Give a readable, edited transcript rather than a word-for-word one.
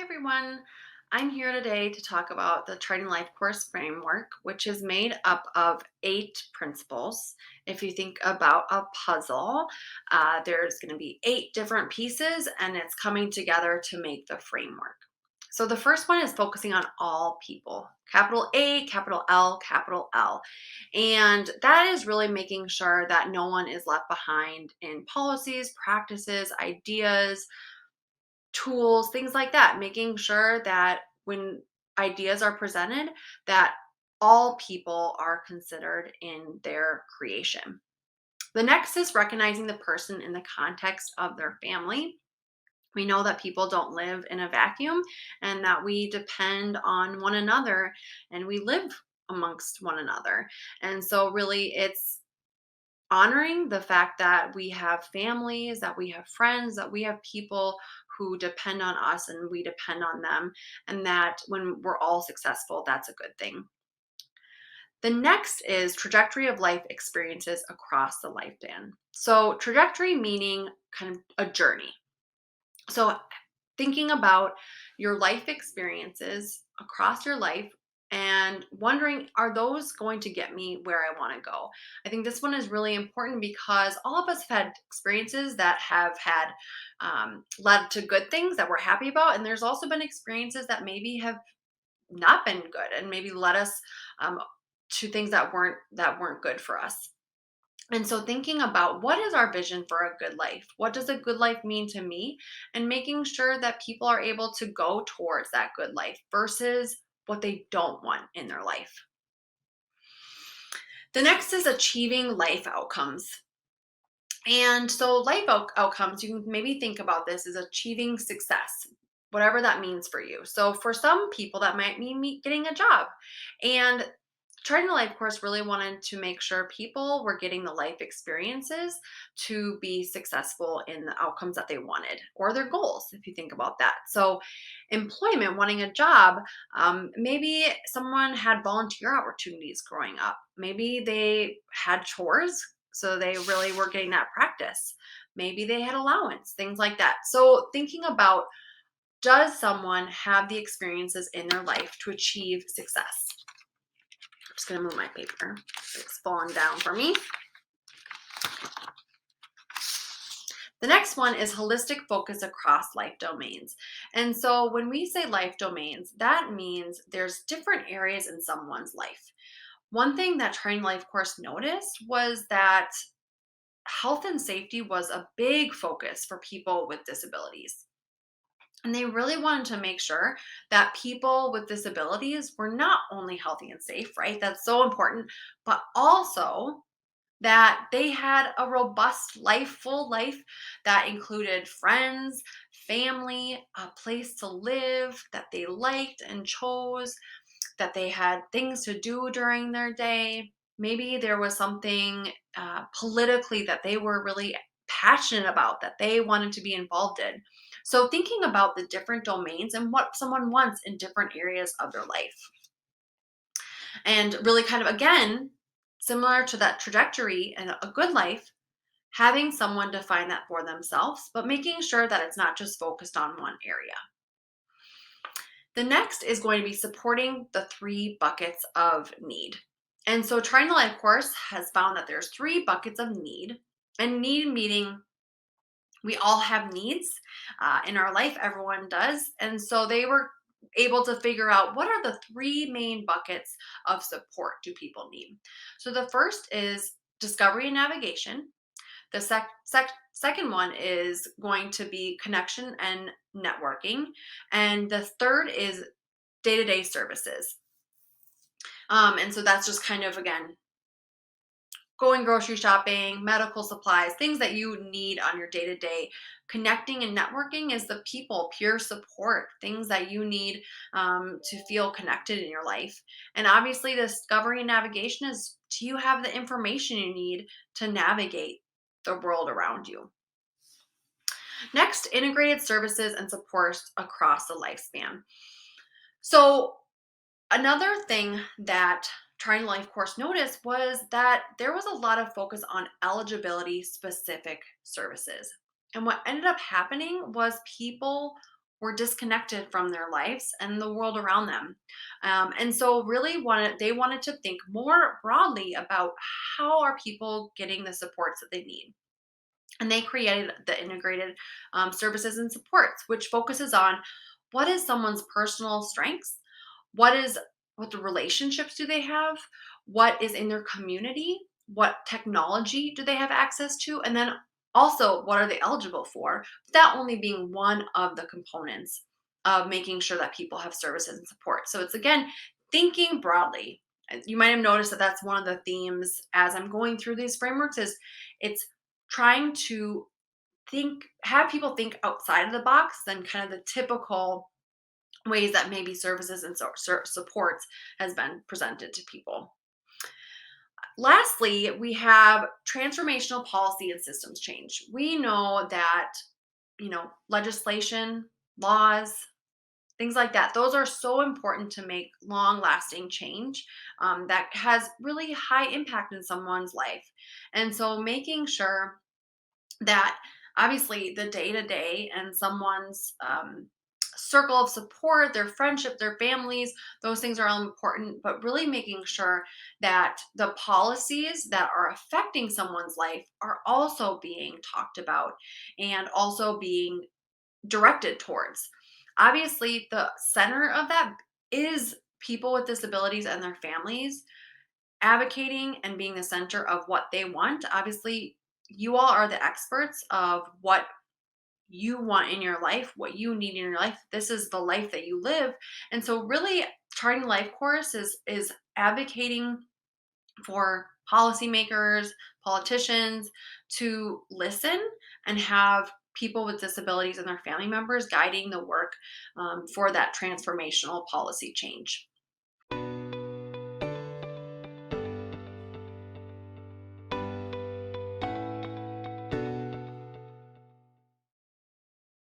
everyone. I'm here today to talk about the Training Life Course framework, which is made up of 8 principles. If you think about a puzzle, there's going to be 8 different pieces, and it's coming together to make the framework. So the first one is focusing on all people, capital A, capital L, capital L. And that is really making sure that no one is left behind in policies, practices, ideas, tools, things like that, making sure that when ideas are presented, that all people are considered in their creation. The next is recognizing the person in the context of their family. We know that people don't live in a vacuum and that we depend on one another and we live amongst one another. And so, really, it's honoring the fact that we have families, that we have friends, that we have people who depend on us and we depend on them, and that when we're all successful, that's a good thing. The next is trajectory of life experiences across the lifespan. So, trajectory meaning kind of a journey. So, thinking about your life experiences across your life and wondering, are those going to get me where I want to go? I think this one is really important because all of us have had experiences that have had led to good things that we're happy about. And there's also been experiences that maybe have not been good and maybe led us um, to things that weren't good for us. And so, thinking about what is our vision for a good life? What does a good life mean to me? And making sure that people are able to go towards that good life versus what they don't want in their life. The next is achieving life outcomes. And so, outcomes, you can maybe think about this as achieving success, whatever that means for you. So, for some people, that might mean getting a job. And Charting the Life course really wanted to make sure people were getting the life experiences to be successful in the outcomes that they wanted or their goals, if you think about that. So, employment, wanting a job, maybe someone had volunteer opportunities growing up. Maybe they had chores, so they really were getting that practice. Maybe they had allowance, things like that. So, thinking about, does someone have the experiences in their life to achieve success? I'm just going to move my paper. It's falling down for me. The next one is holistic focus across life domains. And so when we say life domains, that means there's different areas in someone's life. One thing that Train Life Course noticed was that health and safety was a big focus for people with disabilities. And they really wanted to make sure that people with disabilities were not only healthy and safe, right? That's so important, but also that they had a robust life, full life that included friends, family, a place to live that they liked and chose, that they had things to do during their day. Maybe there was something politically that they were really passionate about that they wanted to be involved in. So, thinking about the different domains and what someone wants in different areas of their life. And really, kind of again, similar to that trajectory and a good life, having someone define that for themselves, but making sure that it's not just focused on one area. The next is going to be supporting the 3 buckets of need. And so Trying the Life course has found that there's 3 buckets of need, and need meaning we all have needs in our life, everyone does. And so they were able to figure out, what are the 3 main buckets of support do people need. So the first is discovery and navigation. The second one is going to be connection and networking. And the third is day-to-day services. And so that's just kind of, again, going grocery shopping, medical supplies, things that you need on your day to day. Connecting and networking is the people, peer support, things that you need to feel connected in your life. And obviously, discovery and navigation is, do you have the information you need to navigate the world around you? Next, integrated services and supports across the lifespan. So, another thing that Trying Life course noticed was that there was a lot of focus on eligibility specific services. And what ended up happening was people were disconnected from their lives and the world around them. And so really wanted to think more broadly about how are people getting the supports that they need. And they created the integrated services and supports, which focuses on what is someone's personal strengths, what is what the relationships do they have, what is in their community, what technology do they have access to, and then also what are they eligible for. That only being one of the components of making sure that people have services and support. So it's again thinking broadly. You might have noticed that that's one of the themes as I'm going through these frameworks is it's trying to have people think outside of the box than kind of the typical ways that maybe services and supports has been presented to people. Lastly, we have transformational policy and systems change. We know that, legislation, laws, things like that, those are so important to make long lasting change that has really high impact in someone's life. And so making sure that obviously the day to day and someone's circle of support, their friendship, their families, those things are all important, but really making sure that the policies that are affecting someone's life are also being talked about and also being directed towards. Obviously, the center of that is people with disabilities and their families advocating and being the center of what they want. Obviously, you all are the experts of what you want in your life, what you need in your life. This is the life that you live. And so really charting life course is advocating for policymakers, politicians to listen and have people with disabilities and their family members guiding the work for that transformational policy change.